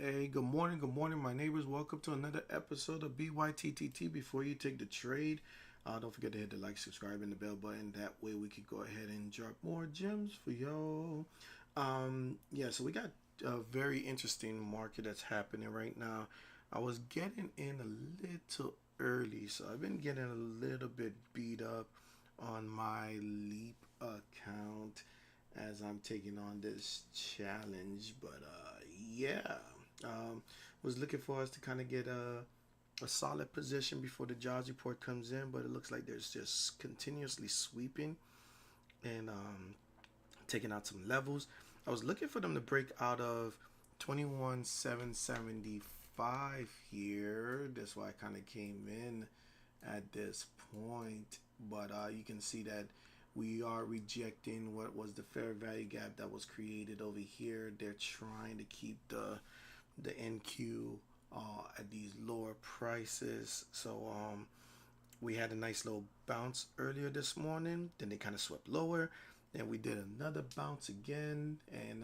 Hey, good morning, my neighbors. Welcome to another episode of BYTTT. Before you take the trade, don't forget to hit the like, subscribe, and the bell button. That way, we can go ahead and drop more gems for y'all. So we got a very interesting market that's happening right now. I was getting in a little early, so I've been getting a little bit beat up on my Leap account as I'm taking on this challenge. But yeah, um, was looking for us to kind of get a solid position before the jobs report comes in, but it looks like there's just continuously sweeping and taking out some levels. I was looking for them to break out of 21,775 here. That's why I kind of came in at this point. But you can see that we are rejecting what was the fair value gap that was created over here. They're trying to keep the NQ at these lower prices. So we had a nice little bounce earlier this morning. Then they kind of swept lower. Then we did another bounce again, and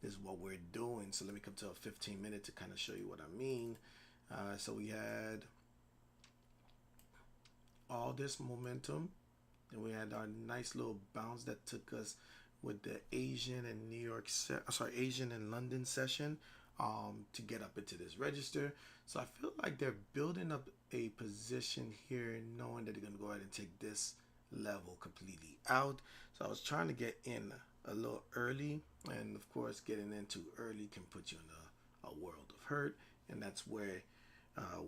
this is what we're doing. So let me come to a 15 minute to kind of show you what I mean. So we had all this momentum, and we had our nice little bounce that took us with the Asian and Asian and London session to get up into this register. So I feel like they're building up a position here, knowing that they're going to go ahead and take this level completely out. So I was trying to get in a little early, and of course, getting in too early can put you in a world of hurt, and that's where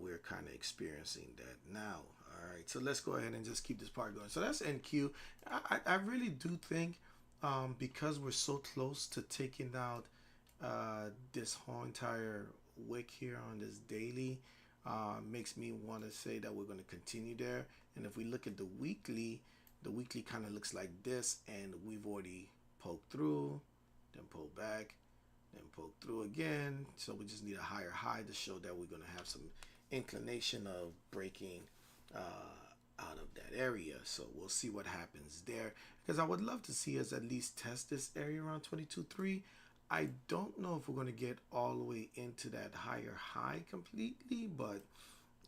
we're kind of experiencing that now. All right, so let's go ahead and just keep this part going. So that's NQ. I really do think because we're so close to taking out this whole entire wick here on this daily, makes me want to say that we're going to continue there. And if we look at the weekly kind of looks like this, and we've already poked through, then pulled back, then poke through again. So we just need a higher high to show that we're going to have some inclination of breaking out of that area. So we'll see what happens there, because I would love to see us at least test this area around 22.3. I don't know if we're going to get all the way into that higher high completely, but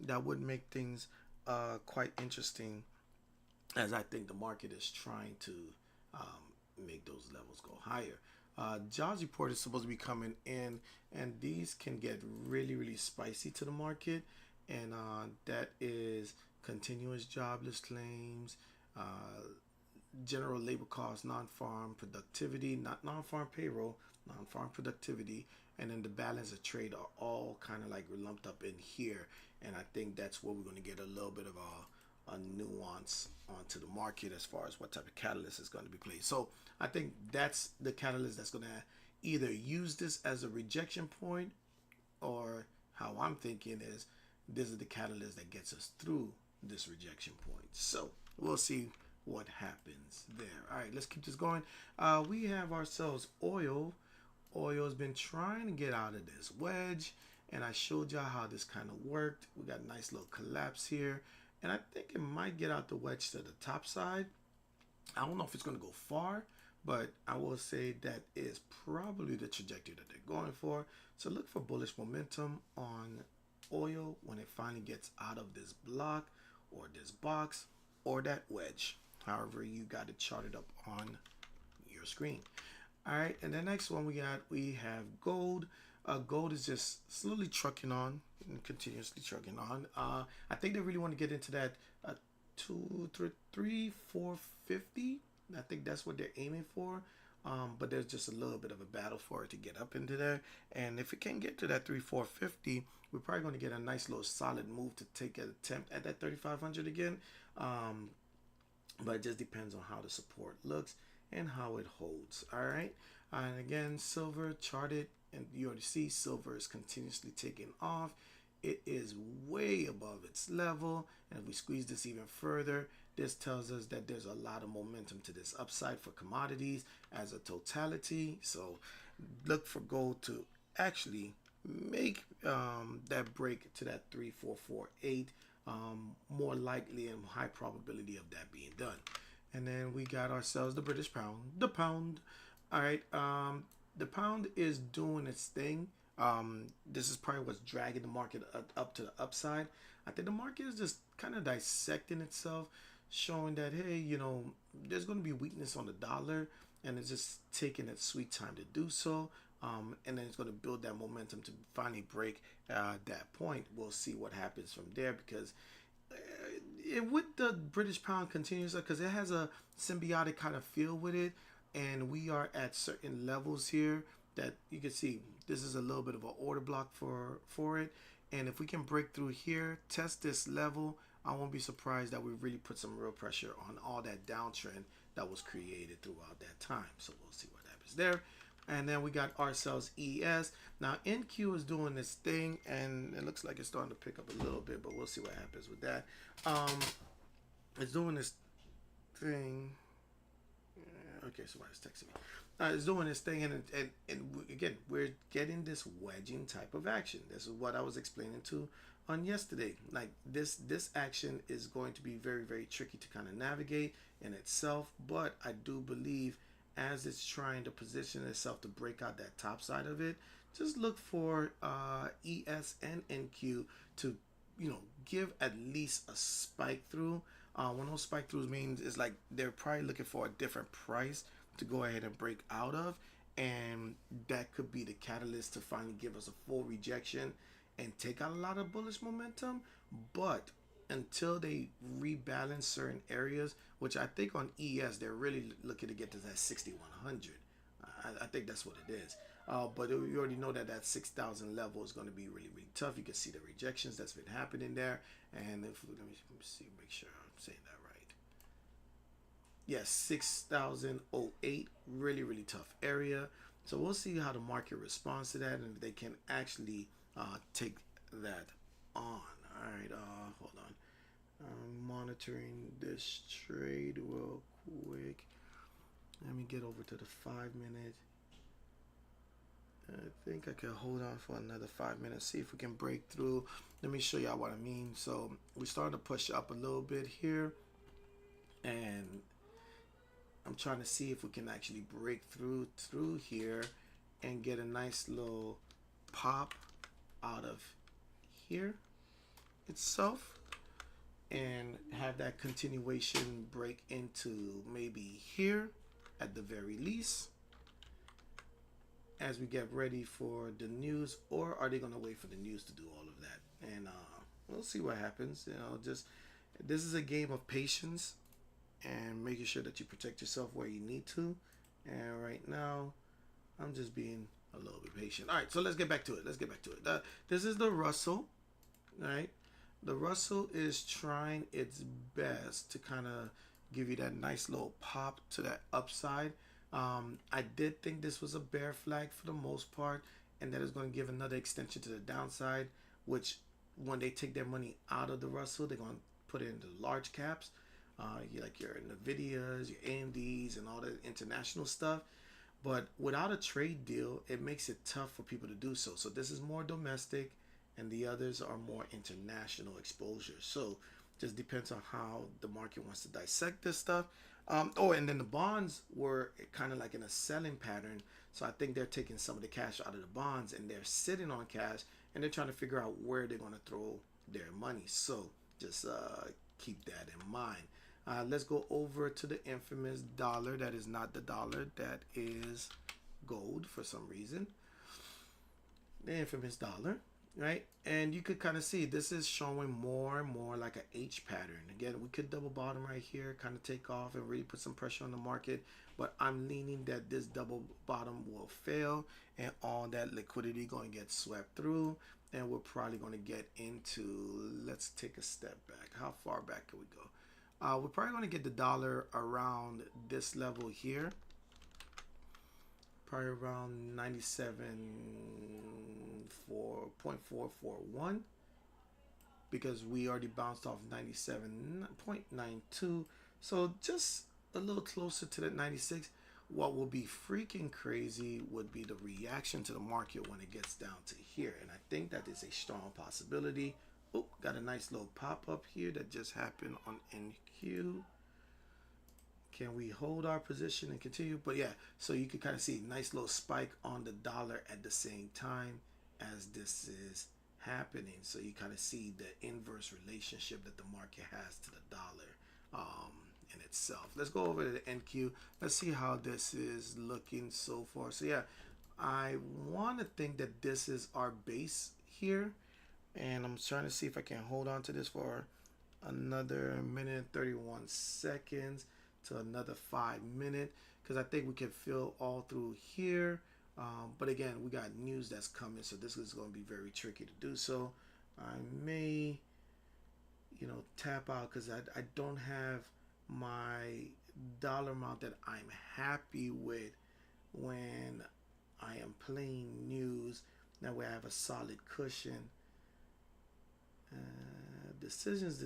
that would make things quite interesting, as I think the market is trying to make those levels go higher. Jobs report is supposed to be coming in, and these can get really, really spicy to the market. And that is continuous jobless claims, general labor costs, non-farm productivity, not non-farm payroll, non-farm productivity, and then the balance of trade are all kind of like lumped up in here. And I think that's where we're going to get a little bit of a nuance onto the market as far as what type of catalyst is going to be played. So I think that's the catalyst that's going to either use this as a rejection point, or how I'm thinking is this is the catalyst that gets us through this rejection point. So we'll see what happens there. All right, let's keep this going. We have ourselves oil. Oil has been trying to get out of this wedge, and I showed y'all how this kind of worked. We got a nice little collapse here, and I think it might get out the wedge to the top side. I don't know if it's going to go far, but I will say that is probably the trajectory that they're going for. So look for bullish momentum on oil when it finally gets out of this block or this box or that wedge, however you got it charted up on your screen. All right, and the next one we have gold. Gold is just slowly trucking on and continuously trucking on. I think they really want to get into that 450. I think that's what they're aiming for. But there's just a little bit of a battle for it to get up into there. And if it can get to that 450, we're probably going to get a nice little solid move to take an attempt at that 3,500 again. But it just depends on how the support looks and how it holds. All right. And again, silver charted, and you already see silver is continuously taking off. It is way above its level, and if we squeeze this even further, this tells us that there's a lot of momentum to this upside for commodities as a totality. So look for gold to actually make that break to that 3448, more likely and high probability of that being done. And then we got ourselves the British pound, the pound. All right, the pound is doing its thing. This is probably what's dragging the market up to the upside. I think the market is just kind of dissecting itself, showing that, hey, there's going to be weakness on the dollar, and it's just taking its sweet time to do so. And then it's going to build that momentum to finally break that point. We'll see what happens from there, because with the British pound continues, because it has a symbiotic kind of feel with it, and we are at certain levels here that you can see. This is a little bit of an order block for it, and if we can break through here, test this level, I won't be surprised that we really put some real pressure on all that downtrend that was created throughout that time. So we'll see what happens there. And then we got ourselves ES. Now NQ is doing this thing, and it looks like it's starting to pick up a little bit, but we'll see what happens with that. It's doing this thing. Okay, somebody's texting me. It's doing this thing, and again, we're getting this wedging type of action. This is what I was explaining to on yesterday. Like this action is going to be very, very tricky to kind of navigate in itself, but I do believe as it's trying to position itself to break out that top side of it, just look for ES and NQ to give at least a spike through. One of those spike throughs means is like they're probably looking for a different price to go ahead and break out of, and that could be the catalyst to finally give us a full rejection and take out a lot of bullish momentum. But until they rebalance certain areas, which I think on ES they're really looking to get to that 6100. I think that's what it is. But you already know that 6,000 level is going to be really, really tough. You can see the rejections that's been happening there. And if let me see, make sure I'm saying that right. Yes, 6,008, really, really tough area. So we'll see how the market responds to that, and if they can actually take that on. All right, hold on. I'm monitoring this trade real quick. Let me get over to the 5-minute. I think I can hold on for another 5 minutes, see if we can break through. Let me show y'all what I mean. So we're starting to push up a little bit here, and I'm trying to see if we can actually break through here and get a nice little pop out of here itself, and have that continuation break into maybe here at the very least, as we get ready for the news. Or are they going to wait for the news to do all of that? And we'll see what happens. Just this is a game of patience and making sure that you protect yourself where you need to. And right now, I'm just being a little bit patient. All right, so let's get back to it. This is the Russell, right? The Russell is trying its best to kind of give you that nice little pop to that upside. I did think this was a bear flag for the most part, and that is going to give another extension to the downside, which when they take their money out of the Russell, they're going to put it into large caps, like your NVIDIAs, your AMDs, and all the international stuff. But without a trade deal, it makes it tough for people to do so. So this is more domestic, and the others are more international exposure. So just depends on how the market wants to dissect this stuff. And then the bonds were kind of like in a selling pattern. So I think they're taking some of the cash out of the bonds, and they're sitting on cash, and they're trying to figure out where they're going to throw their money. So just keep that in mind. Let's go over to the infamous dollar. That is not the dollar. That is gold for some reason. The infamous dollar. Right, and you could kind of see this is showing more and more like an H pattern. Again, we could double bottom right here, kind of take off and really put some pressure on the market, but I'm leaning that this double bottom will fail, and all that liquidity going to get swept through, and we're probably going to get into, let's take a step back. How far back can we go? We're probably going to get the dollar around this level here, probably around 97.441, because we already bounced off 97.92. So just a little closer to that 96. What will be freaking crazy would be the reaction to the market when it gets down to here, and I think that is a strong possibility. Oh, got a nice little pop up here that just happened on NQ. Can we hold our position and continue? But yeah, so you can kind of see nice little spike on the dollar at the same time. as this is happening. So you kind of see the inverse relationship that the market has to the dollar in itself. Let's go over to the NQ. Let's see how this is looking so far. So yeah, I want to think that this is our base here, and I'm trying to see if I can hold on to this for another minute and 31 seconds to another 5 minutes, because I think we can fill all through here. But again, we got news that's coming, so this is going to be very tricky to do. So I may, tap out because I don't have my dollar amount that I'm happy with when I am playing news. That way I have a solid cushion. Decisions.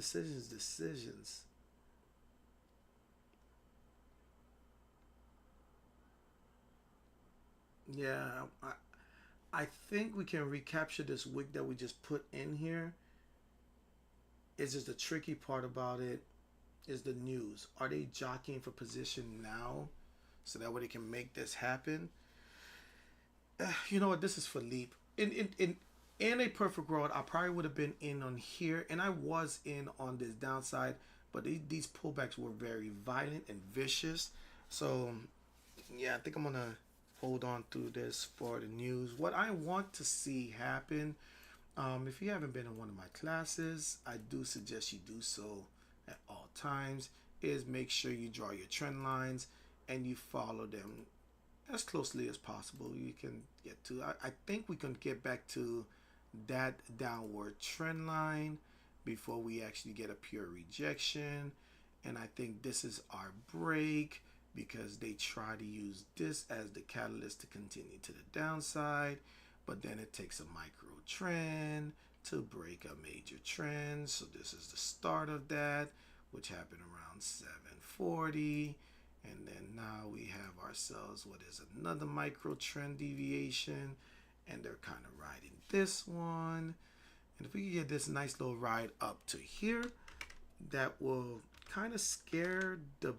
Yeah, I think we can recapture this wick that we just put in here. It's just the tricky part about it is the news. Are they jockeying for position now so that way they can make this happen? You know what? This is Philippe. In a perfect world, I probably would have been in on here, and I was in on this downside, but these pullbacks were very violent and vicious. So yeah, I think I'm gonna hold on through this for the news. What I want to see happen, if you haven't been in one of my classes, I do suggest you do so at all times, is make sure you draw your trend lines and you follow them as closely as possible you can get to. I think we can get back to that downward trend line before we actually get a pure rejection. And I think this is our break, because they try to use this as the catalyst to continue to the downside, but then it takes a micro trend to break a major trend. So this is the start of that, which happened around 740, and then now we have ourselves what is another micro trend deviation, and they're kind of riding this one. And if we can get this nice little ride up to here, that will kind of scare the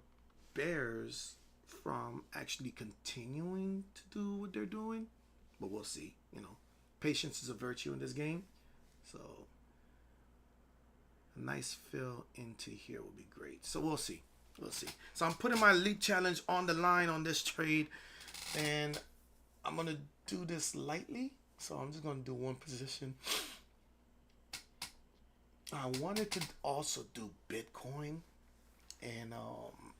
bears from actually continuing to do what they're doing, but we'll see. Patience is a virtue in this game, so a nice fill into here will be great. So we'll see. So I'm putting my elite challenge on the line on this trade, and I'm gonna do this lightly. So I'm just gonna do one position. I wanted to also do Bitcoin, and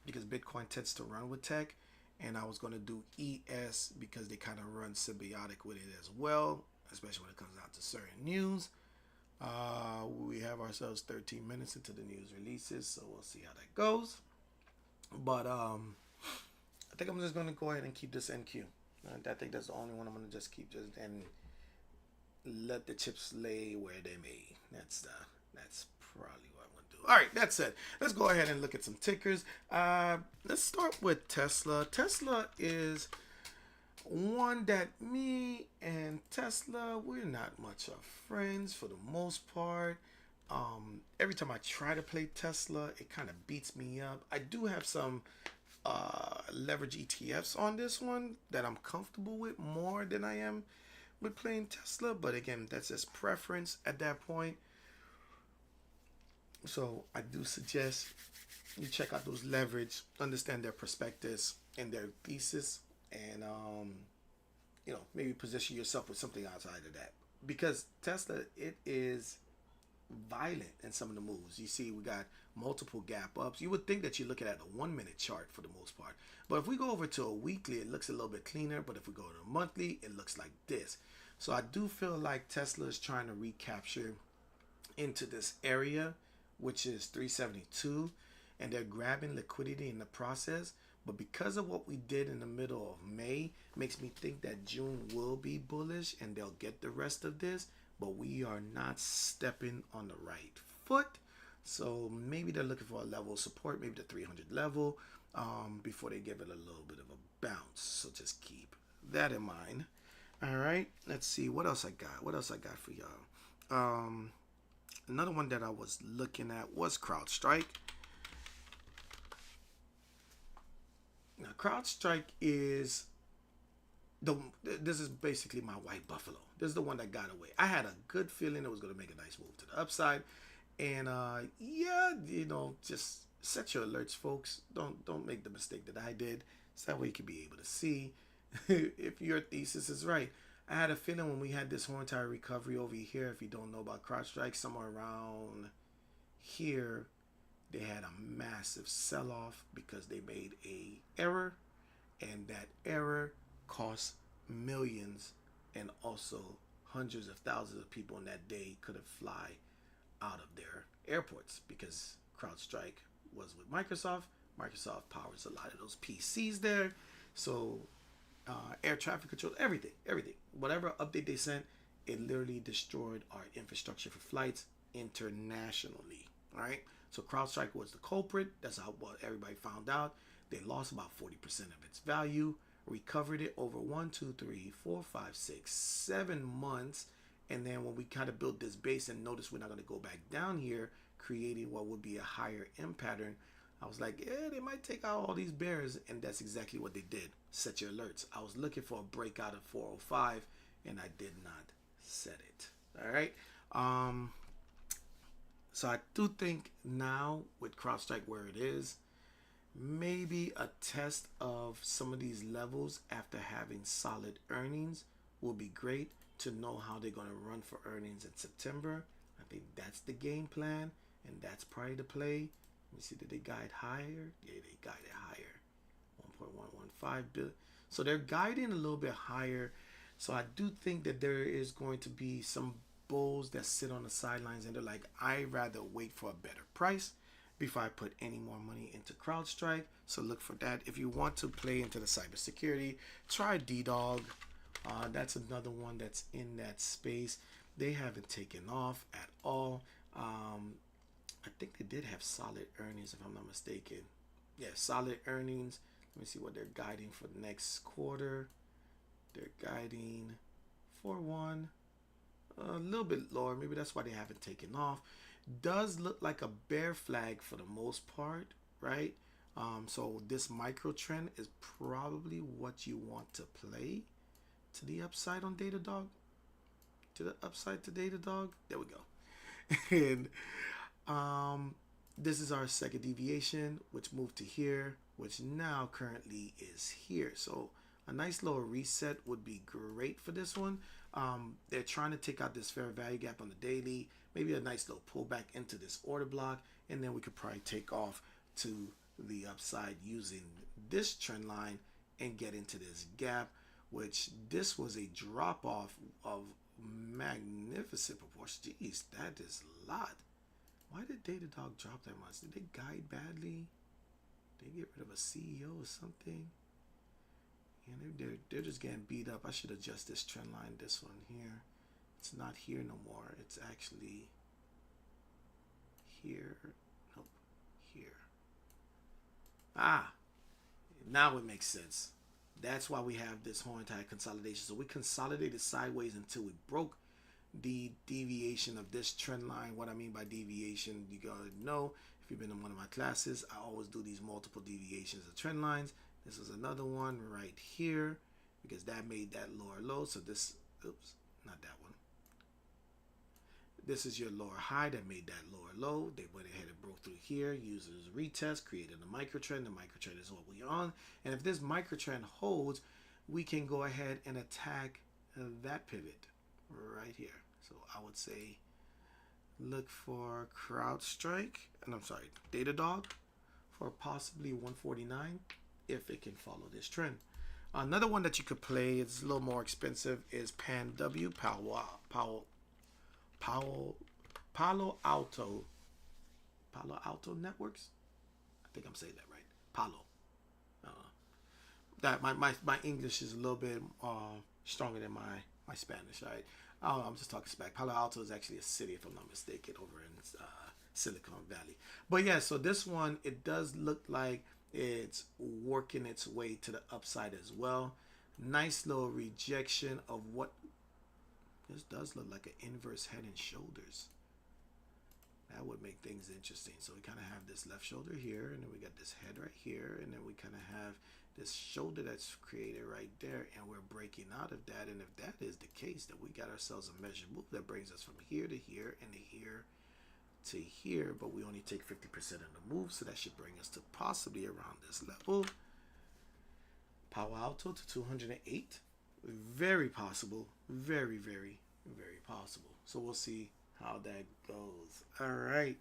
because Bitcoin tends to run with tech, and I was going to do ES because they kind of run symbiotic with it as well, especially when it comes out to certain news. We have ourselves 13 minutes into the news releases, so we'll see how that goes. But I think I'm just going to go ahead and keep this NQ. I think that's the only one I'm going to just keep, and let the chips lay where they may. That's probably what I'm going to do. All right, that's it. Let's go ahead and look at some tickers. Let's start with Tesla. Tesla is one that me and Tesla, we're not much of friends for the most part. Every time I try to play Tesla, it kind of beats me up. I do have some leverage ETFs on this one that I'm comfortable with more than I am with playing Tesla, but again, that's just preference at that point. So I do suggest you check out those leverage, understand their prospectus and their thesis, and maybe position yourself with something outside of that, because Tesla, it is violent in some of the moves. You see, we got multiple gap ups. You would think that you're looking at a 1 minute chart for the most part, but if we go over to a weekly, it looks a little bit cleaner. But if we go to a monthly, it looks like this. So I do feel like Tesla is trying to recapture into this area, which is 372, and they're grabbing liquidity in the process. But because of what we did in the middle of May, makes me think that June will be bullish and they'll get the rest of this, but we are not stepping on the right foot. So maybe they're looking for a level of support, maybe the 300 level, before they give it a little bit of a bounce. So just keep that in mind. All right, let's see what else I got for y'all. Another one that I was looking at was CrowdStrike. Now, CrowdStrike is the this is basically my white buffalo. This is the one that got away. I had a good feeling it was going to make a nice move to the upside, and yeah, just set your alerts, folks. Don't make the mistake that I did. So that way you can be able to see if your thesis is right. I had a feeling when we had this whole entire recovery over here, if you don't know about CrowdStrike, somewhere around here, they had a massive sell-off because they made a error, and that error cost millions, and also hundreds of thousands of people in that day couldn't fly out of their airports because CrowdStrike was with Microsoft. Microsoft powers a lot of those PCs there. So air traffic control, everything. Whatever update they sent, it literally destroyed our infrastructure for flights internationally. All right. So CrowdStrike was the culprit. That's how what everybody found out. They lost about 40% of its value, recovered it over 1, 2, 3, 4, 5, 6, 7 months. And then when we kind of built this base and noticed we're not going to go back down here, creating what would be a higher M pattern, I was like, yeah, they might take out all these bears. And that's exactly what they did. Set your alerts. I was looking for a breakout of 405, and I did not set it. All right. So I do think now with CrowdStrike where it is, maybe a test of some of these levels after having solid earnings will be great to know how they're going to run for earnings in September. I think that's the game plan, and that's probably the play. Let me see, did they guide higher? Yeah, they guided higher. 1.115 billion. So they're guiding a little bit higher. So I do think that there is going to be some bulls that sit on the sidelines and they're like, I'd rather wait for a better price before I put any more money into CrowdStrike. So look for that. If you want to play into the cybersecurity, try DDoG. That's another one that's in that space. They haven't taken off at all. I think they did have solid earnings, if I'm not mistaken. Yeah, solid earnings. Let me see what they're guiding for the next quarter. They're guiding for one a little bit lower. Maybe that's why they haven't taken off. Does look like a bear flag for the most part, right? So this micro trend is probably what you want to play to the upside on Datadog. To the upside to Datadog. There we go. And this is our second deviation, which moved to here, which now currently is here. So a nice little reset would be great for this one. They're trying to take out this fair value gap on the daily, maybe a nice little pullback into this order block, and then we could probably take off to the upside using this trend line and get into this gap, which this was a drop off of magnificent proportion. Jeez, that is a lot. Why did Datadog drop that much? Did they guide badly? Did they get rid of a CEO or something? Yeah, they're just getting beat up. I should adjust this trend line, this one here. It's not here no more. It's actually here. Nope, here. Ah, now it makes sense. That's why we have this whole entire consolidation. So we consolidated sideways until we broke the deviation of this trend line. What I mean by deviation, you gotta know if you've been in one of my classes, I always do these multiple deviations of trend lines. This is another one right here because that made that lower low. So this, oops, not that one. This is your lower high that made that lower low. They went ahead and broke through here, used it as a retest, created a microtrend. The microtrend is what we're on. And if this microtrend holds, we can go ahead and attack that pivot right here. So I would say look for CrowdStrike, and I'm sorry, Datadog for possibly 149 if it can follow this trend. Another one that you could play, it's a little more expensive, is PanW, Palo Alto Networks. I think I'm saying that right. Palo. That my English is a little bit stronger than my Spanish, right? I'm just talking smack. Palo Alto is actually a city, if I'm not mistaken, over in Silicon Valley. But yeah, so this one, it does look like it's working its way to the upside as well. Nice little rejection of what this does look like an inverse head and shoulders. That would make things interesting. So we kind of have this left shoulder here, and then we got this head right here, and then we kind of have this shoulder that's created right there, and we're breaking out of that. And if that is the case, then we got ourselves a measured move that brings us from here to here and here to here, but we only take 50% of the move, so that should bring us to possibly around this level. Power Alto to 208. Very possible. Very, very, very possible. So we'll see how that goes. All right.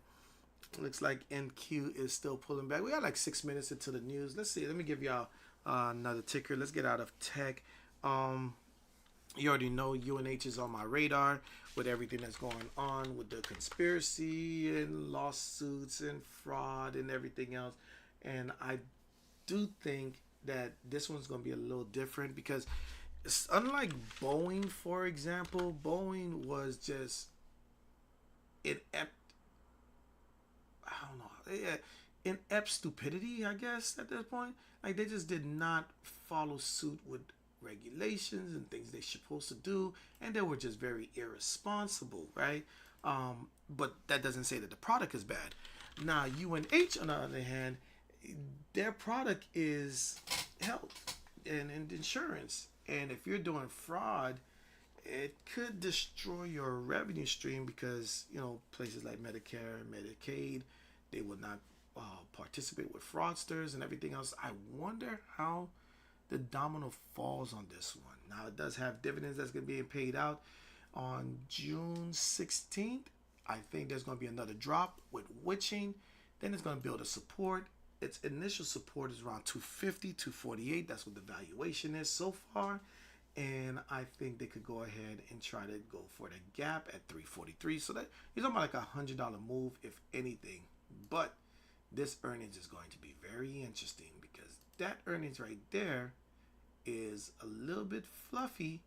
Looks like NQ is still pulling back. We got like 6 minutes into the news. Let's see. Let me give y'all another ticker. Let's get out of tech. You already know UNH is on my radar with everything that's going on with the conspiracy and lawsuits and fraud and everything else. And I do think that this one's going to be a little different because it's unlike Boeing, for example. Boeing was just inept, I don't know, inept stupidity, I guess, at this point. Like, they just did not follow suit with regulations and things they're supposed to do, and they were just very irresponsible, right? But that doesn't say that the product is bad. Now, UNH, on the other hand, their product is health and insurance. And if you're doing fraud, it could destroy your revenue stream because, you know, places like Medicare and Medicaid, they will not participate with fraudsters and everything else. I wonder how the domino falls on this one. Now, it does have dividends that's going to be paid out on June 16th. I think there's going to be another drop with witching. Then it's going to build a support. Its initial support is around 250, 248. That's what the valuation is so far. And I think they could go ahead and try to go for the gap at 343. So that you're talking about like a $100 move, if anything. But this earnings is going to be very interesting because that earnings right there is a little bit fluffy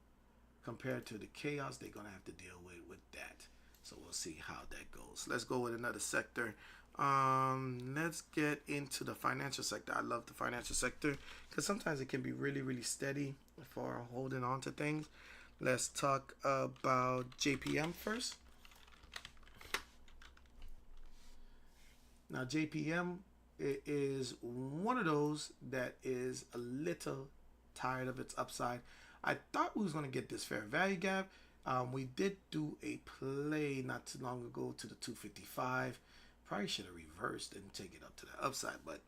compared to the chaos they're going to have to deal with that. So we'll see how that goes. Let's go with another sector. Let's get into the financial sector. I love the financial sector because sometimes it can be really, really steady for holding on to things. Let's talk about JPM first. Now, JPM is one of those that is a little tired of its upside. I thought we was going to get this fair value gap. We did do a play not too long ago to the 255. Probably should have reversed and take it up to the upside, but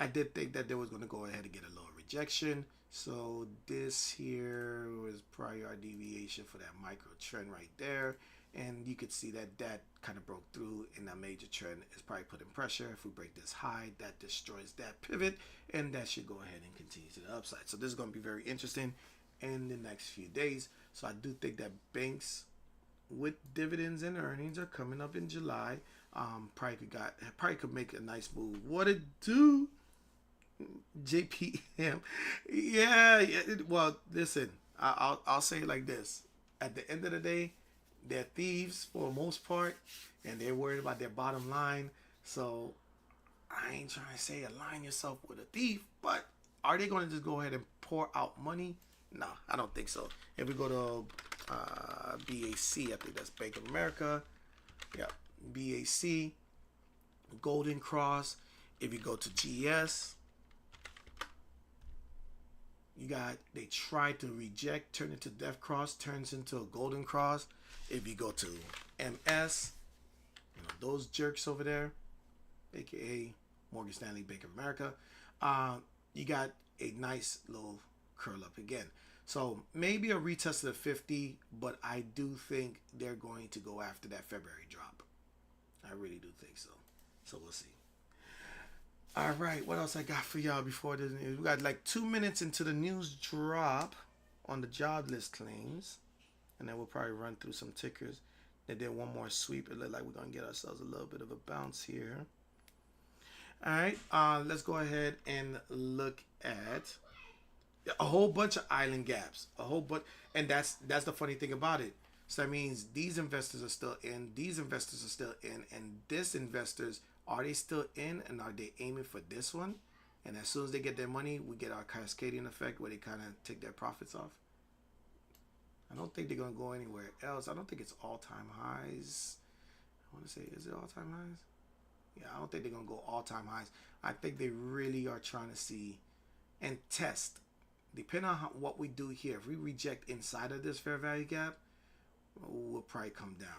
I did think that they was going to go ahead and get a lower rejection. So this here was probably our deviation for that micro trend right there. And you could see that that kind of broke through, and that major trend is probably putting pressure. If we break this high, that destroys that pivot, and that should go ahead and continue to the upside. So this is going to be very interesting in the next few days. So I do think that banks with dividends and earnings are coming up in July. Probably could make a nice move. What it do? JPM. Yeah. Well, listen, I'll say it like this. At the end of the day, they're thieves for the most part, and they're worried about their bottom line. So I ain't trying to say align yourself with a thief, but are they going to just go ahead and pour out money? No, I don't think so. If we go to BAC, I think that's Bank of America. Yeah, BAC, Golden Cross. If you go to GS, you got, they tried to reject, turn into Death Cross, turns into a Golden Cross. If you go to MS, you know, those jerks over there, aka Morgan Stanley, Bank of America, you got a nice little curl up again. So maybe a retest of the 50, but I do think they're going to go after that February drop. I really do think so. So we'll see. All right, what else I got for y'all before this news? We got like 2 minutes into the news drop on the jobless claims, and then we'll probably run through some tickers. They did one more sweep. It looked like we're going to get ourselves a little bit of a bounce here. All right, let's go ahead and look at a whole bunch of island gaps. A whole bunch, and that's the funny thing about it. So that means these investors are still in, these investors are still in, and this investors, are they still in, and are they aiming for this one? And as soon as they get their money, we get our cascading effect where they kind of take their profits off. I don't think they're going to go anywhere else. I don't think it's all-time highs. want to say, is it all-time highs? Yeah, I don't think they're going to go all-time highs. I think they really are trying to see and test. Depending on what we do here, if we reject inside of this fair value gap, we'll probably come down.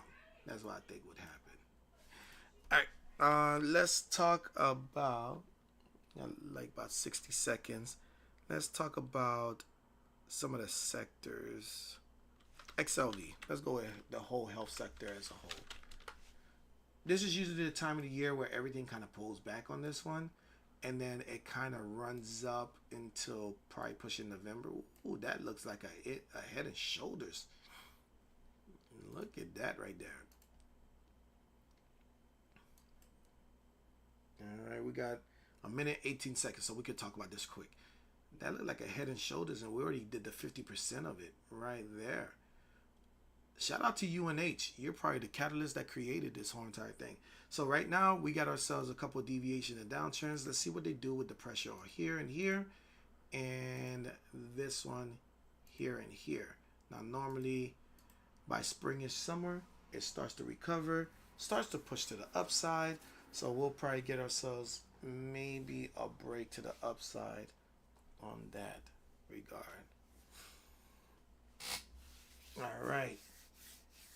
That's what I think would happen. All right, let's talk about, like about 60 seconds. Let's talk about some of the sectors. XLV. Let's go with the whole health sector as a whole. This is usually the time of the year where everything kind of pulls back on this one. And then it kind of runs up until probably pushing November. Ooh, that looks like a Head and Shoulders. Look at that right there. All right, we got a minute, 18 seconds, so we could talk about this quick. That looked like a Head and Shoulders, and we already did the 50% of it right there. Shout out to UNH. You're probably the catalyst that created this whole entire thing. So right now, we got ourselves a couple of deviations and downtrends. Let's see what they do with the pressure here and here. And this one here and here. Now, normally, by springish summer, it starts to recover, starts to push to the upside. So we'll probably get ourselves maybe a break to the upside on that regard. All right.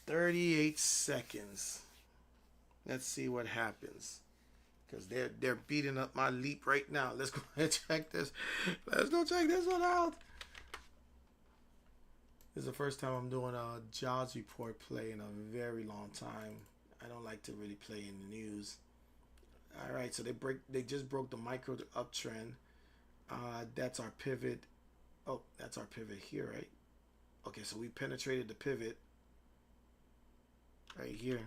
38 seconds. Let's see what happens. Because they're beating up my leap right now. Let's go ahead and check this. Let's go check this one out. This is the first time I'm doing a jobs report play in a very long time. I don't like to really play in the news. All right, so they just broke the micro uptrend. That's our pivot. Oh, that's our pivot here, right? Okay, so we penetrated the pivot right here.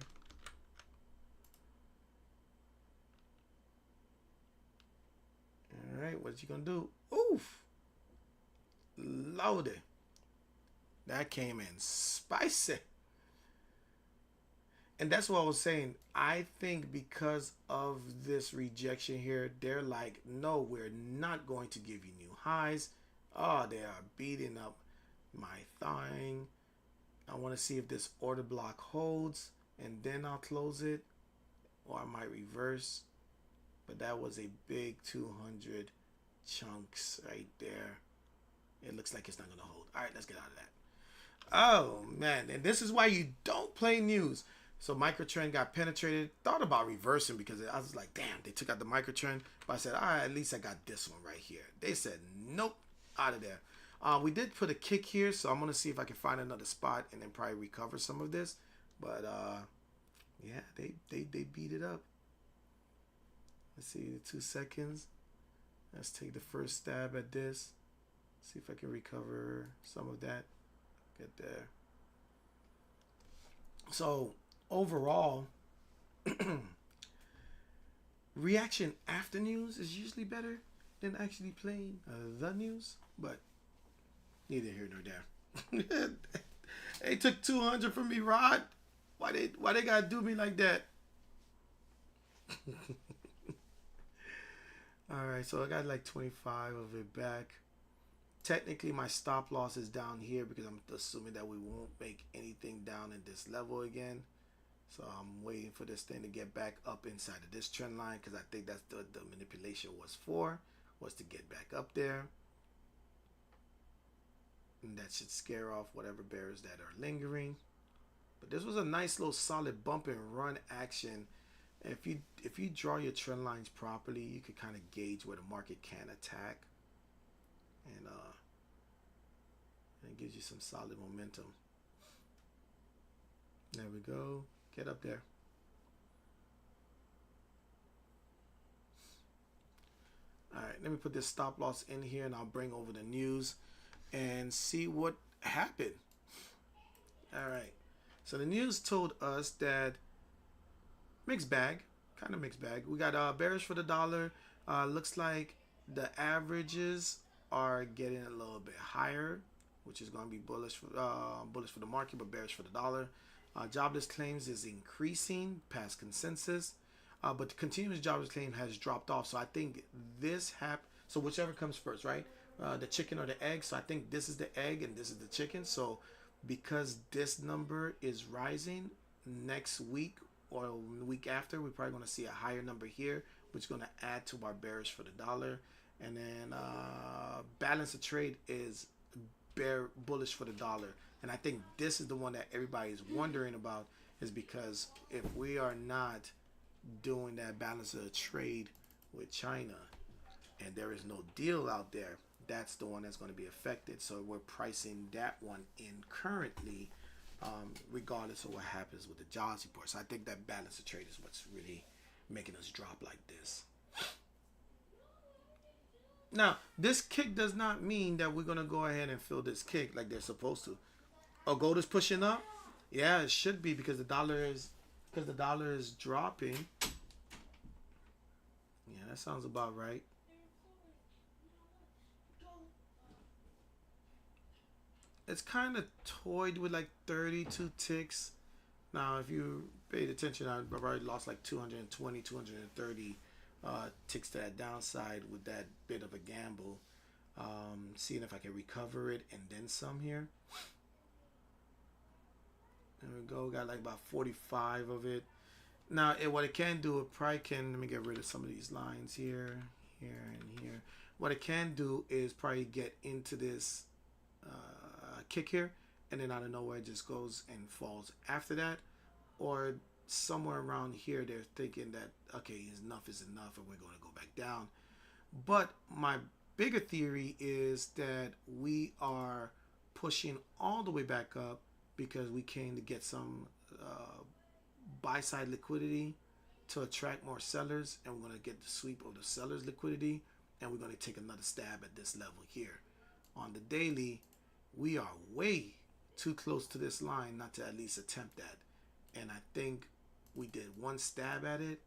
All right, what's he gonna do? Oof, loaded. That came in spicy. And that's what I was saying. I think because of this rejection here, they're like, no, we're not going to give you new highs. Oh, they are beating up my thing. I want to see if this order block holds, and then I'll close it, or I might reverse. But that was a big 200 chunks right there. It looks like it's not going to hold. All right, let's get out of that. Oh, man. And this is why you don't play news. So microtrend got penetrated. Thought about reversing because I was like, damn, they took out the microtrend. But I said, all right, at least I got this one right here. They said, nope, out of there. We did put a kick here, so I'm going to see if I can find another spot and then probably recover some of this. But, yeah, they beat it up. Let's see, 2 seconds. Let's take the first stab at this. See if I can recover some of that. Get there. So, overall, reaction after news is usually better than actually playing the news, but neither here nor there. They took 200 from me, Rod. Why they gotta do me like that? All right, so I got like 25 of it back. Technically, my stop loss is down here because I'm assuming that we won't make anything down at this level again. So I'm waiting for this thing to get back up inside of this trend line because I think that's the manipulation was to get back up there. And that should scare off whatever bears that are lingering. But this was a nice little solid bump and run action. And if you draw your trend lines properly, you could kind of gauge where the market can attack. And it gives you some solid momentum. There we go. Get up there. All right, let me put this stop loss in here and I'll bring over the news and see what happened. All right. So the news told us that mixed bag, kind of mixed bag. We got bearish for the dollar. Looks like the averages are getting a little bit higher, which is going to be bullish for the market, but bearish for the dollar. Jobless claims is increasing past consensus, but the continuous jobless claim has dropped off. So I think this so whichever comes first, right? The chicken or the egg. So I think this is the egg and this is the chicken. So because this number is rising next week, or the week after, we're probably going to see a higher number here, which is going to add to our bearish for the dollar. And then balance of trade is bullish for the dollar. And I think this is the one that everybody is wondering about, is because if we are not doing that balance of trade with China and there is no deal out there, that's the one that's going to be affected. So we're pricing that one in currently, regardless of what happens with the jobs report. So I think that balance of trade is what's really making us drop like this. Now, this kick does not mean that we're going to go ahead and fill this kick like they're supposed to. Oh, gold is pushing up? Yeah, it should be, because the dollar is dropping. Yeah, that sounds about right. It's kind of toyed with like 32 ticks. Now, if you paid attention, I've already lost like 220, 230 ticks to that downside with that bit of a gamble. Seeing if I can recover it and then some here. There we go. Got like about 45 of it. Now, what it can do, it probably can, let me get rid of some of these lines here, here, and here. What it can do is probably get into this kick here, and then out of nowhere it just goes and falls after that. Or somewhere around here they're thinking that, okay, enough is enough and we're going to go back down. But my bigger theory is that we are pushing all the way back up because we came to get some buy side liquidity to attract more sellers, and we're going to get the sweep of the sellers liquidity, and we're going to take another stab at this level here. On the daily, we are way too close to this line not to at least attempt that. And I think we did one stab at it.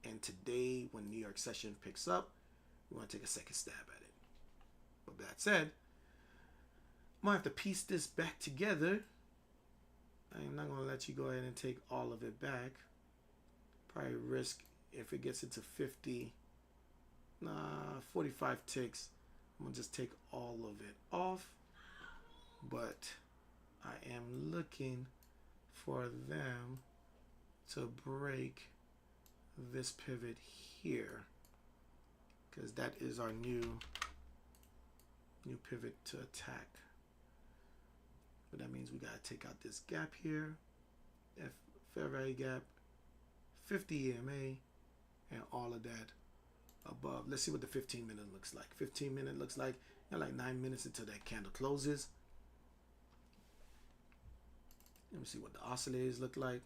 And today, when New York session picks up, we want to take a second stab at it. But that said, I'm going to have to piece this back together. I'm not going to let you go ahead and take all of it back. Probably risk, if it gets into 45 ticks, I'm going to just take all of it off. But I am looking for them to break this pivot here, because that is our new pivot to attack. But that means we got to take out this gap here, fair value gap, 50 EMA, and all of that above. Let's see what the 15-minute looks like. 15-minute looks like like 9 minutes until that candle closes. Let me see what the oscillators look like.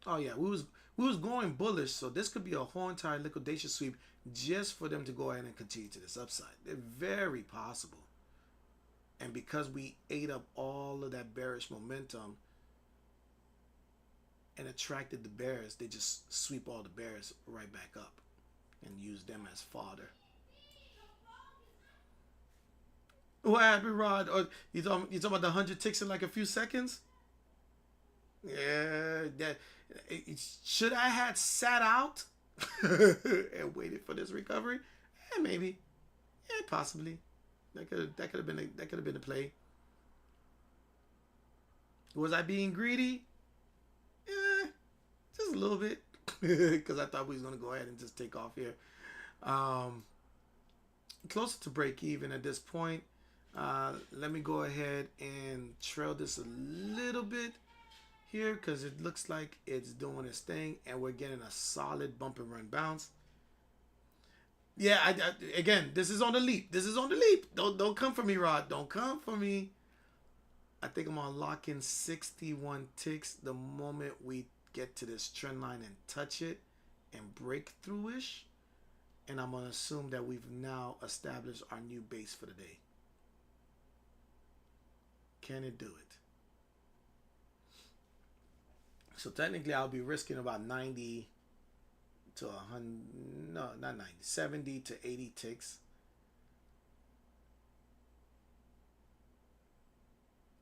Oh yeah, we was going bullish, so this could be a whole entire liquidation sweep just for them to go ahead and continue to this upside. They're very possible. And because we ate up all of that bearish momentum and attracted the bears, they just sweep all the bears right back up and use them as fodder. What happened, Rod? Oh, you talking about the 100 ticks in like a few seconds? Yeah, should I had sat out and waited for this recovery? Yeah, maybe. Yeah, possibly. That could have been a play. Was I being greedy? Yeah, just a little bit, because I thought we was gonna go ahead and just take off here. Closer to break even at this point. Let me go ahead and trail this a little bit here, because it looks like it's doing its thing and we're getting a solid bump and run bounce. Yeah, again, this is on the leap. This is on the leap. Don't come for me, Rod. Don't come for me. I think I'm gonna lock in 61 ticks the moment we get to this trend line and touch it and break through-ish. And I'm gonna assume that we've now established our new base for the day. Can it do it? So technically I'll be risking about 90 to 100, no, not 90, 70 to 80 ticks.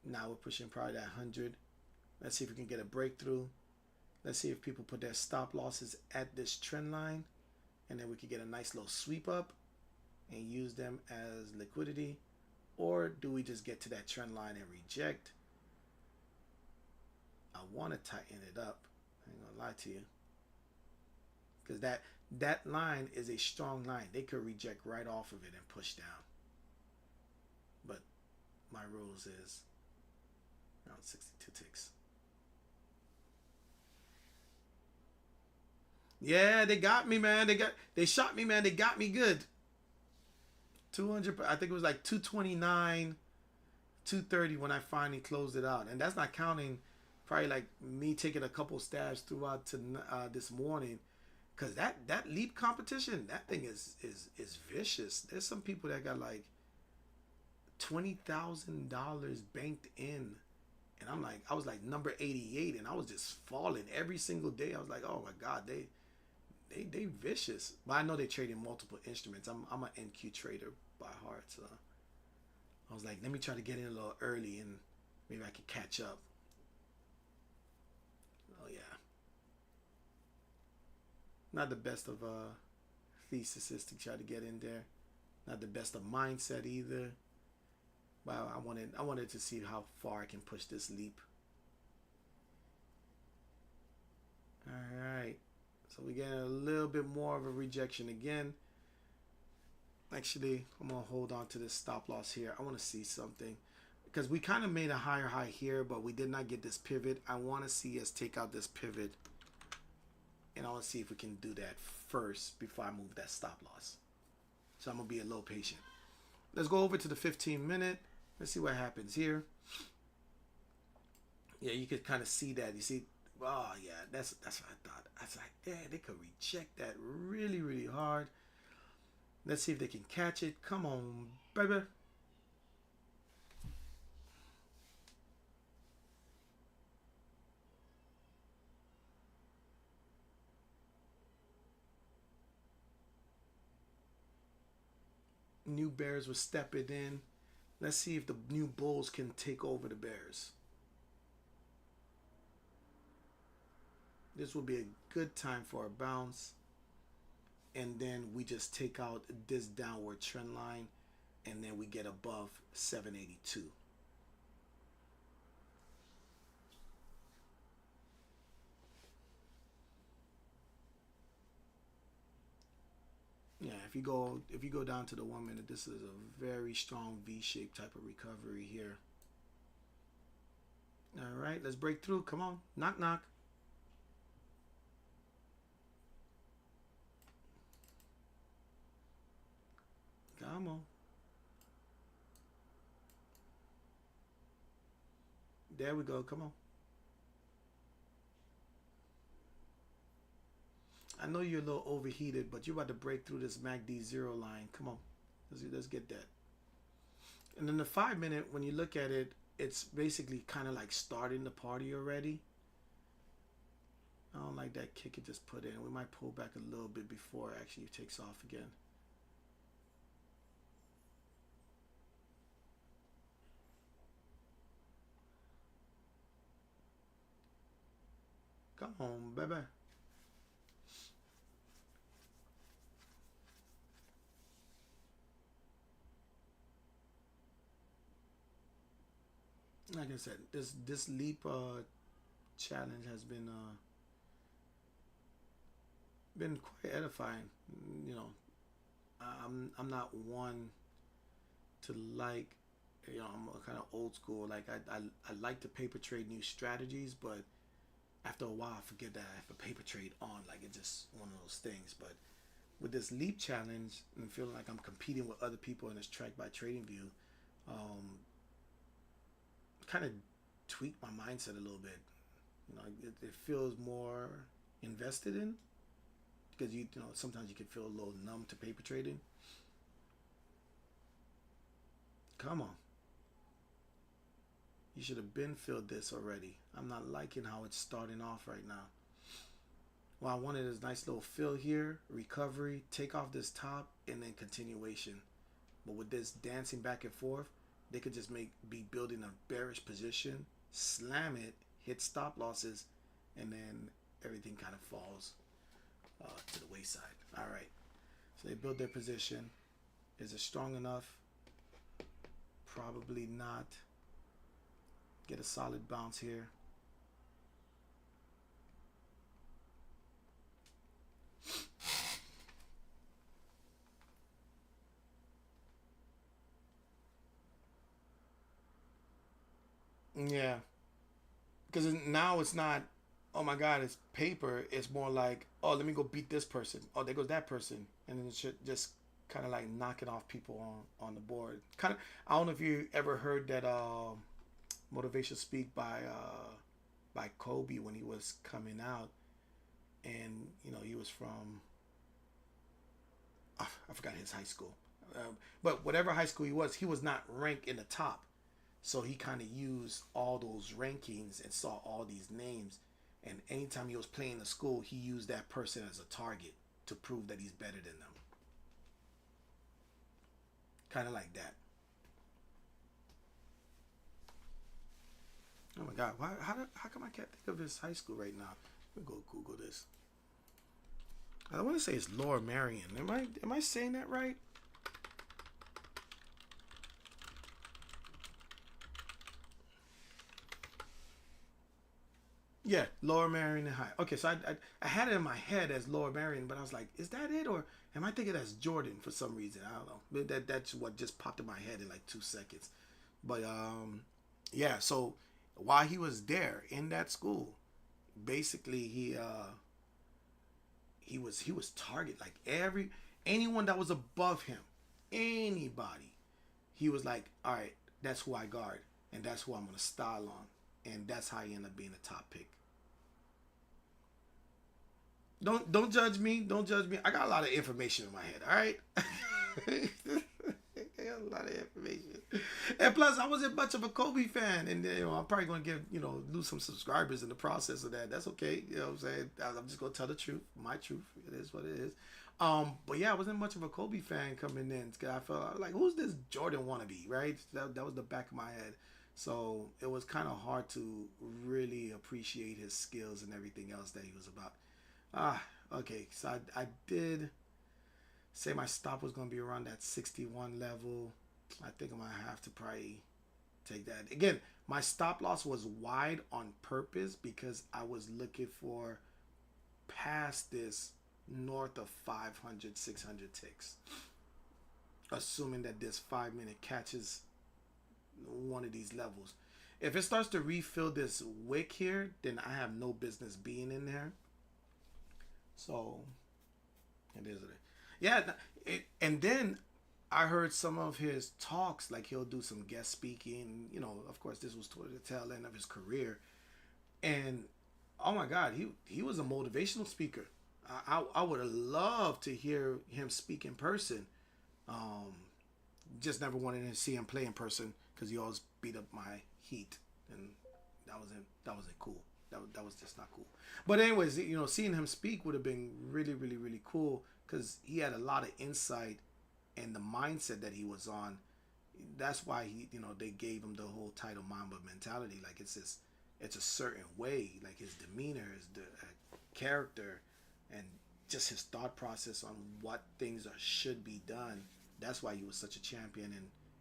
Now we're pushing probably that 100. Let's see if we can get a breakthrough. Let's see if people put their stop losses at this trend line, and then we can get a nice little sweep up and use them as liquidity. Or do we just get to that trend line and reject? I want to tighten it up. I ain't gonna lie to you. because that line is a strong line. They could reject right off of it and push down. But my rules is around 62 ticks. Yeah, they got me, man. They shot me, man. They got me good. 200. I think it was like 229, 230 when I finally closed it out, and that's not counting probably like me taking a couple stabs throughout to this morning, because that leap competition, that thing is vicious. There's some people that got like $20,000 banked in, and I was like number 88, and I was just falling every single day. I was like, oh my god, they vicious. But I know they trade in multiple instruments. I'm an NQ trader by heart, so I was like, let me try to get in a little early and maybe I could catch up. Oh yeah, not the best of theses to try to get in there. Not the best of mindset either. But I wanted to see how far I can push this leap. All right. So we get a little bit more of a rejection again. Actually, I'm going to hold on to this stop loss here. I want to see something, because we kind of made a higher high here, but we did not get this pivot. I want to see us take out this pivot, and I want to see if we can do that first before I move that stop loss. So I'm going to be a little patient. Let's go over to the 15-minute. Let's see what happens here. Yeah, you could kind of see that. You see, oh yeah, that's what I thought. I was like, yeah, they could reject that really, really hard. Let's see if they can catch it. Come on, baby. New bears were stepping in. Let's see if the new bulls can take over the bears. This will be a good time for a bounce. And then we just take out this downward trend line, and then we get above 782. Yeah, if you go down to the 1 minute, this is a very strong V-shaped type of recovery here. All right, let's break through. Come on, knock knock. Come on. There we go. Come on. I know you're a little overheated, but you're about to break through this MACD 0 line. Come on. Let's get that. And then the 5 minute, when you look at it, it's basically kind of like starting the party already. I don't like that kick it just put in. We might pull back a little bit before it actually takes off again. Come on, baby. Like I said, this leap challenge has been quite edifying. You know, I'm not one to like, you know, I'm kind of old school. Like I like to paper trade new strategies, but after a while I forget that I have a paper trade on. Like it's just one of those things. But with this leap challenge and feeling like I'm competing with other people in this track by trading view, kind of tweaked my mindset a little bit. You know, it feels more invested in, because you know sometimes you can feel a little numb to paper trading. Come on. You should have been filled this already. I'm not liking how it's starting off right now. Well, I wanted this nice little fill here, recovery, take off this top, and then continuation. But with this dancing back and forth, they could just be building a bearish position, slam it, hit stop losses, and then everything kind of falls to the wayside. All right. So they build their position. Is it strong enough? Probably not. Get a solid bounce here. Yeah, because now it's not, oh my God, it's paper. It's more like, oh, let me go beat this person. Oh, there goes that person, and then it should just kind of like knocking off people on the board. Kind of. I don't know if you ever heard that motivation speak by Kobe when he was coming out, and he was from, I forgot his high school, but whatever high school he was not ranked in the top. So he kind of used all those rankings and saw all these names. And anytime he was playing the school, he used that person as a target to prove that he's better than them. Kind of like that. Oh my God. How come I can't think of his high school right now? Let me go Google this. I want to say it's Laura Marion. Am I saying that right? Yeah, Lower Marion High. Okay, so I had it in my head as Lower Marion, but I was like, is that it, or am I thinking that's Jordan for some reason? I don't know. That's what just popped in my head in like 2 seconds. But yeah. So while he was there in that school, basically he was target like anyone that was above him, anybody. He was like, all right, that's who I guard, and that's who I'm gonna style on, and that's how he ended up being a top pick. Don't judge me. Don't judge me. I got a lot of information in my head. All right. I got a lot of information, and plus I wasn't much of a Kobe fan, and I'm probably gonna lose some subscribers in the process of that. That's okay. You know what I'm saying? I'm just gonna tell the truth, my truth. It is what it is. But yeah, I wasn't much of a Kobe fan coming in. I felt like, who's this Jordan wannabe, right? That was the back of my head. So it was kind of hard to really appreciate his skills and everything else that he was about. Ah, okay. So I did say my stop was going to be around that 61 level. I think I'm going to have to probably take that. Again, my stop loss was wide on purpose because I was looking for past this north of 500, 600 ticks. Assuming that this 5 minute catches one of these levels. If it starts to refill this wick here, then I have no business being in there. So it is. Yeah, and then I heard some of his talks, like he'll do some guest speaking. Of course, this was toward the tail end of his career, and oh my God, he was a motivational speaker. I would have loved to hear him speak in person. Um, just never wanted to see him play in person because he always beat up my Heat, and that wasn't cool. That was just not cool. But anyways, seeing him speak would have been really, really, really cool because he had a lot of insight and the mindset that he was on. That's why they gave him the whole title Mamba mentality. Like it's a certain way, like his demeanor, his character, and just his thought process on what things should be done. That's why he was such a champion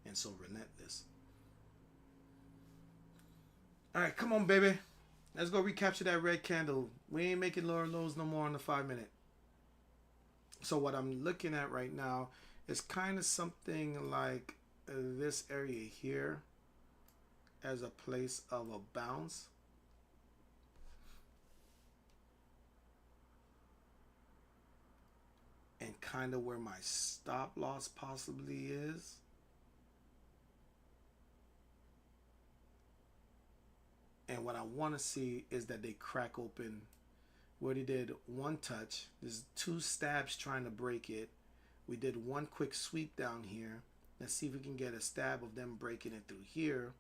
and so relentless. All right, come on, baby. Let's go recapture that red candle. We ain't making lower lows no more on the 5 minute. So what I'm looking at right now is kind of something like this area here as a place of a bounce. And kind of where my stop loss possibly is. And what I want to see is that they crack open where they did one touch. There's two stabs trying to break it. We did one quick sweep down here. Let's see if we can get a stab of them breaking it through here.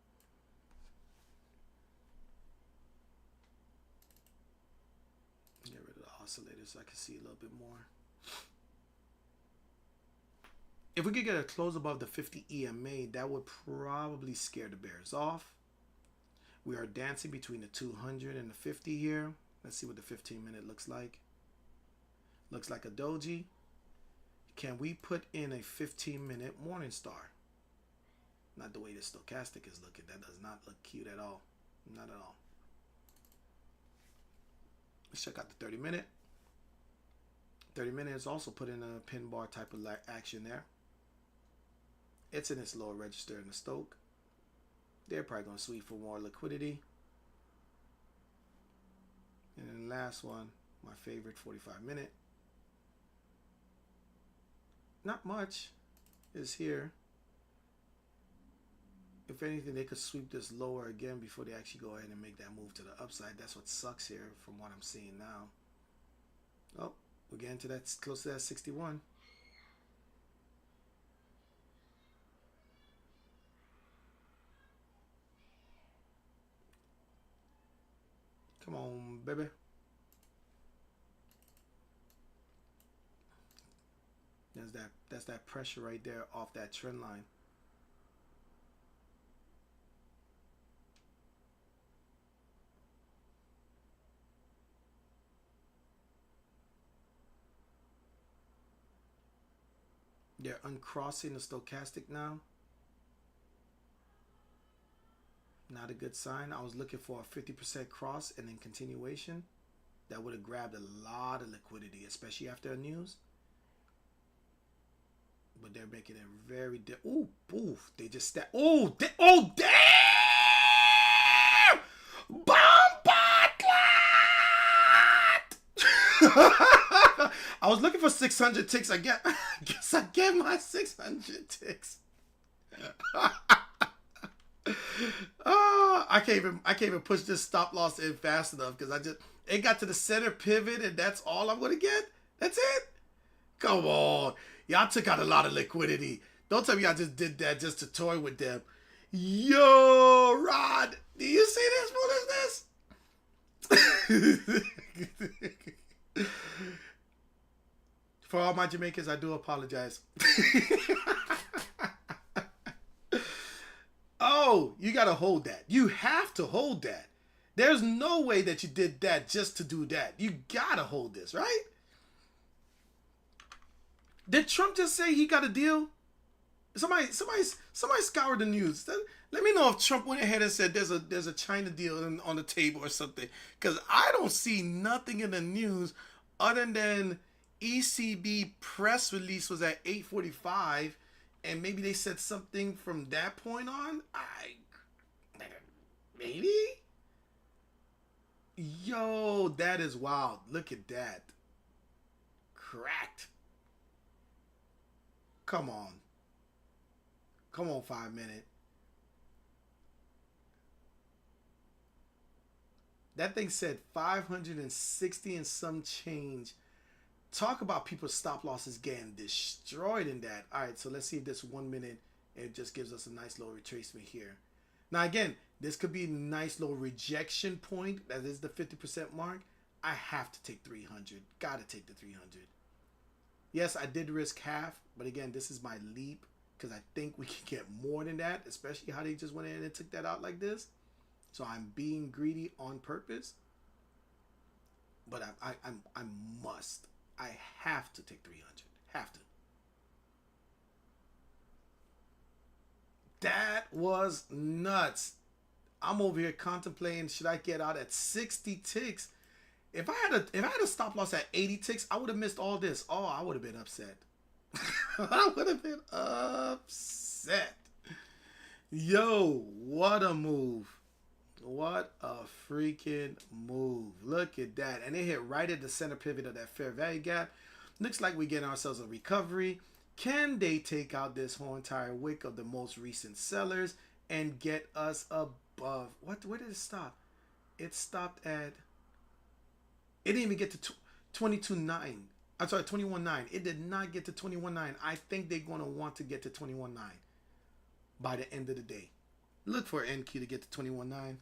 Get rid of the oscillator so I can see a little bit more. If we could get a close above the 50 EMA, that would probably scare the bears off. We are dancing between the 200 and the 50 here. Let's see what the 15-minute looks like. Looks like a doji. Can we put in a 15-minute morning star? Not the way the stochastic is looking. That does not look cute at all. Not at all. Let's check out the 30-minute. 30-minute is also put in a pin bar type of action there. It's in its lower register in the Stoke. They're probably going to sweep for more liquidity. And then the last one, my favorite, 45-minute. Not much is here. If anything, they could sweep this lower again before they actually go ahead and make that move to the upside. That's what sucks here from what I'm seeing now. Oh, we're getting to that, close to that 61. Come on, baby. That's that pressure right there off that trend line. They're uncrossing the stochastic now. Not a good sign. I was looking for a 50% cross and then continuation. That would have grabbed a lot of liquidity, especially after the news. But they're making it very... Ooh, poof. They just step... Oh, oh, damn! I was looking for 600 ticks. I guess I get my 600 ticks. I can't even push this stop loss in fast enough because it got to the center pivot and that's all I'm gonna get. That's it. Come on, y'all took out a lot of liquidity. Don't tell me y'all just did that just to toy with them. Yo, Rod, do you see this foolishness? For all my Jamaicans, I do apologize. Oh, you gotta hold that. You have to hold that. There's no way that you did that just to do that. You gotta hold this, right? Did Trump just say he got a deal? Somebody scoured the news. Let me know if Trump went ahead and said there's a China deal on the table or something. Because I don't see nothing in the news other than ECB press release was at 8:45, and maybe they said something from that point on. Maybe. Yo, that is wild. Look at that. Cracked. Come on. Come on, 5 minute. That thing said 560 and some change. Talk about people's stop losses getting destroyed in that. All right, so let's see if this 1 minute, it just gives us a nice little retracement here. Now, again, this could be a nice little rejection point. That is the 50% mark. I have to take 300. Got to take the 300. Yes, I did risk half, but again, this is my leap because I think we can get more than that, especially how they just went in and took that out like this. So I'm being greedy on purpose, but I must. I have to take 300. Have to. That was nuts. I'm over here contemplating, should I get out at 60 ticks? If I had a stop loss at 80 ticks, I would have missed all this. Oh, I would have been upset. I would have been upset. Yo, what a move. What a freaking move. Look at that. And it hit right at the center pivot of that fair value gap. Looks like we're getting ourselves a recovery. Can they take out this whole entire wick of the most recent sellers and get us above? Where did it stop? It stopped at... It didn't even get to 22.9. I'm sorry, 21.9. It did not get to 21.9. I think they're going to want to get to 21.9 by the end of the day. Look for NQ to get to 21.9.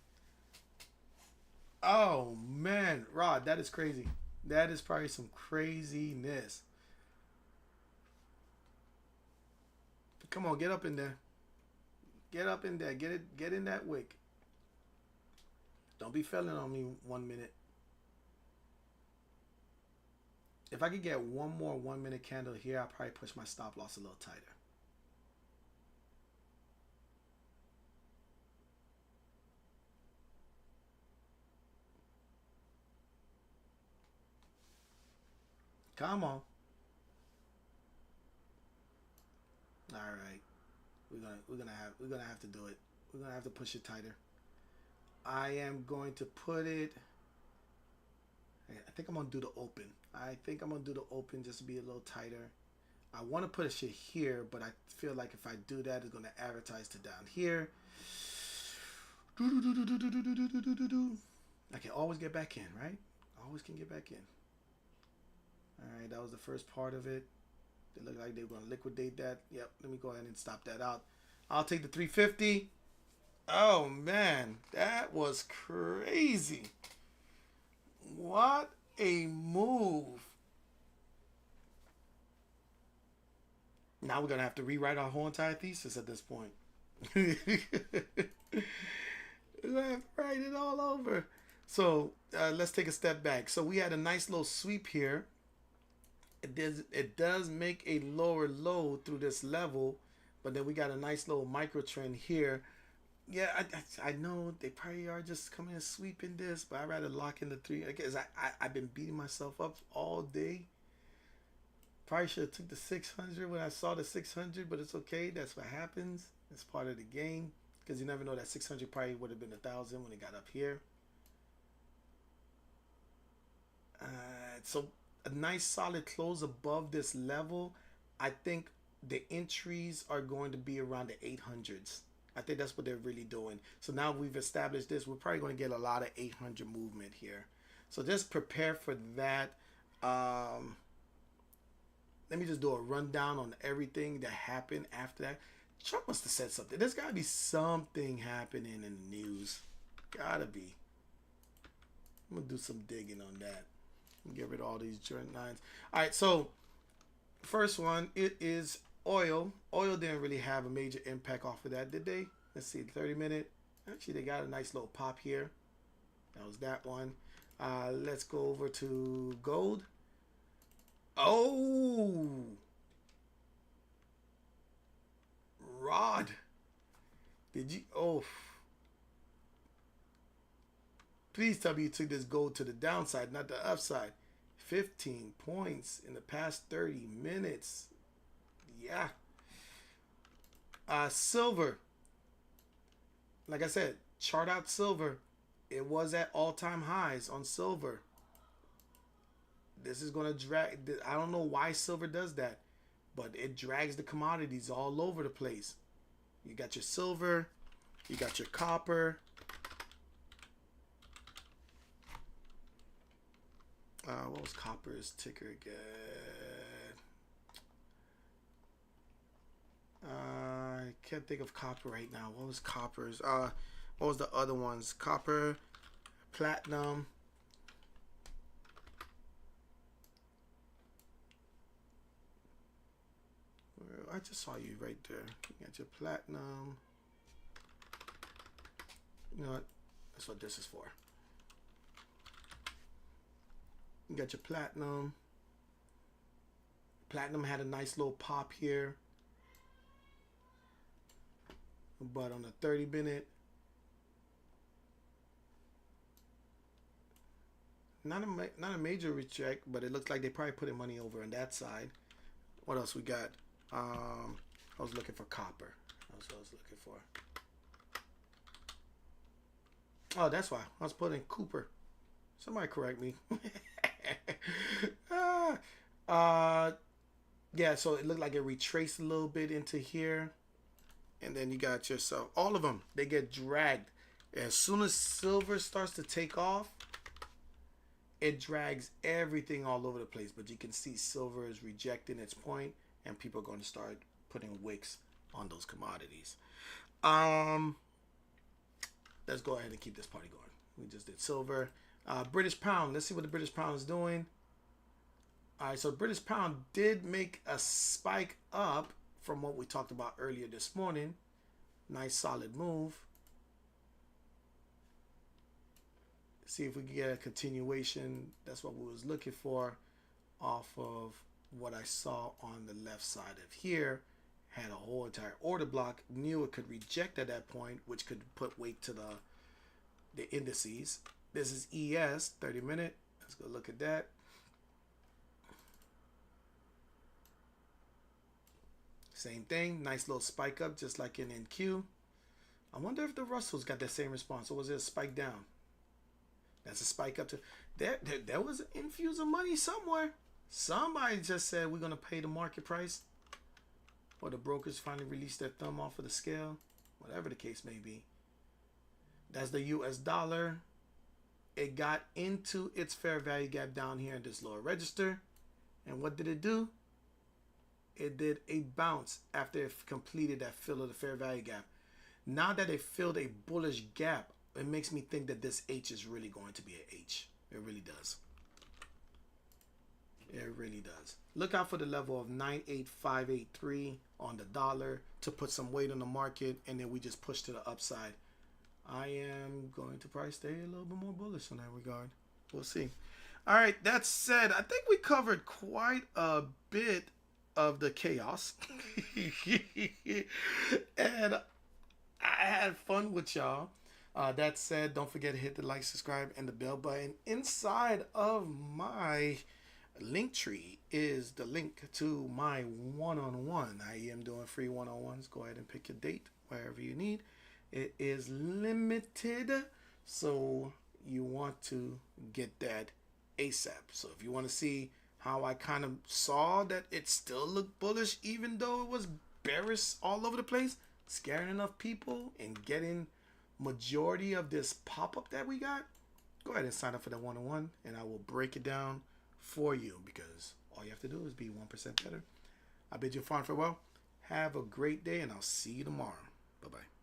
Oh, man. Rod, that is crazy. That is probably some craziness. Come on, get up in there. Get up in there. Get in that wick. Don't be failing on me 1 minute. If I could get one more 1 minute candle here, I'll probably push my stop loss a little tighter. Come on. All right. We're gonna have to do it. We're going to have to push it tighter. I am going to put it, I think I'm going to do the open. I think I'm going to do the open just to be a little tighter. I want to put a shit here, but I feel like if I do that, it's going to advertise to down here. I can always get back in, right? Always can get back in. All right, that was the first part of it. They look like they were going to liquidate that. Yep, let me go ahead and stop that out. I'll take the 350. Oh, man, that was crazy. What a move. Now we're going to have to rewrite our whole entire thesis at this point. We're going to have to write it all over. So let's take a step back. So we had a nice little sweep here. It does make a lower low through this level, but then we got a nice little micro trend here. Yeah, I know they probably are just coming and sweeping this, but I'd rather lock in the 3. I guess I've been beating myself up all day. Probably should have took the 600 when I saw the 600, but it's okay. That's what happens. It's part of the game, because you never know, that 600 probably would have been 1,000 when it got up here. So a nice solid close above this level. I think the entries are going to be around the 800s. I think that's what they're really doing. So now we've established this, we're probably going to get a lot of 800 movement here. So just prepare for that. Let me just do a rundown on everything that happened after that. Trump must have said something. There's got to be something happening in the news. Gotta be. I'm going to do some digging on that. Get rid of all these joint lines. All right, so first one, it is oil. Oil didn't really have a major impact off of that, did they? Let's see, 30-minute. Actually, they got a nice little pop here. That was that one. Let's go over to gold. Oh! Rod. Did you? Oh. Please tell me you took this gold to the downside, not the upside. 15 points in the past 30 minutes. Yeah. Silver. Like I said, chart out silver. It was at all-time highs on silver. This is going to drag. I don't know why silver does that, but it drags the commodities all over the place. You got your silver. You got your copper. What was copper's ticker again? I can't think of copper right now. What was copper's? What was the other ones? Copper, platinum. I just saw you right there. You got your platinum. You know what? That's what this is for. You got your platinum. Platinum had a nice little pop here. But on the 30-minute, not a major reject, but it looks like they probably putting money over on that side. What else we got? I was looking for copper. That's what I was looking for. Oh, that's why. I was putting Cooper. Somebody correct me. Yeah, so it looked like it retraced a little bit into here. And then you got yourself, all of them, they get dragged. As soon as silver starts to take off, it drags everything all over the place. But you can see silver is rejecting its point, and people are going to start putting wicks on those commodities. Let's go ahead and keep this party going. We just did silver. British pound. Let's see what the British pound is doing. All right, so British pound did make a spike up from what we talked about earlier this morning. Nice solid move. See if we can get a continuation. That's what we was looking for off of what I saw on the left side of here. Had a whole entire order block. Knew it could reject at that point, which could put weight to the indices. This is ES, 30-minute. Let's go look at that. Same thing, nice little spike up just like in NQ. I wonder if the Russells got that same response, or was it a spike down? That's a spike up to there was an infuse of money somewhere. Somebody just said we're gonna pay the market price, or the brokers finally released their thumb off of the scale, whatever the case may be. That's the US dollar. It got into its fair value gap down here in this lower register. And what did it do? It did a bounce after it completed that fill of the fair value gap. Now that it filled a bullish gap, it makes me think that this H is really going to be an H. It really does. It really does. Look out for the level of 98583 on the dollar to put some weight on the market, and then we just push to the upside. I am going to probably stay a little bit more bullish in that regard. We'll see. All right, that said, I think we covered quite a bit of the chaos. And I had fun with y'all. That said, don't forget to hit the like, subscribe, and the bell button. Inside of my link tree is the link to my one-on-one. I am doing free one-on-ones. Go ahead and pick your date wherever you need. It is limited, so you want to get that ASAP. So if you want to see how I kind of saw that it still looked bullish, even though it was bearish all over the place, scaring enough people and getting majority of this pop-up that we got, go ahead and sign up for that one-on-one, and I will break it down for you, because all you have to do is be 1% better. I bid you far and farewell. Have a great day, and I'll see you tomorrow. Bye-bye.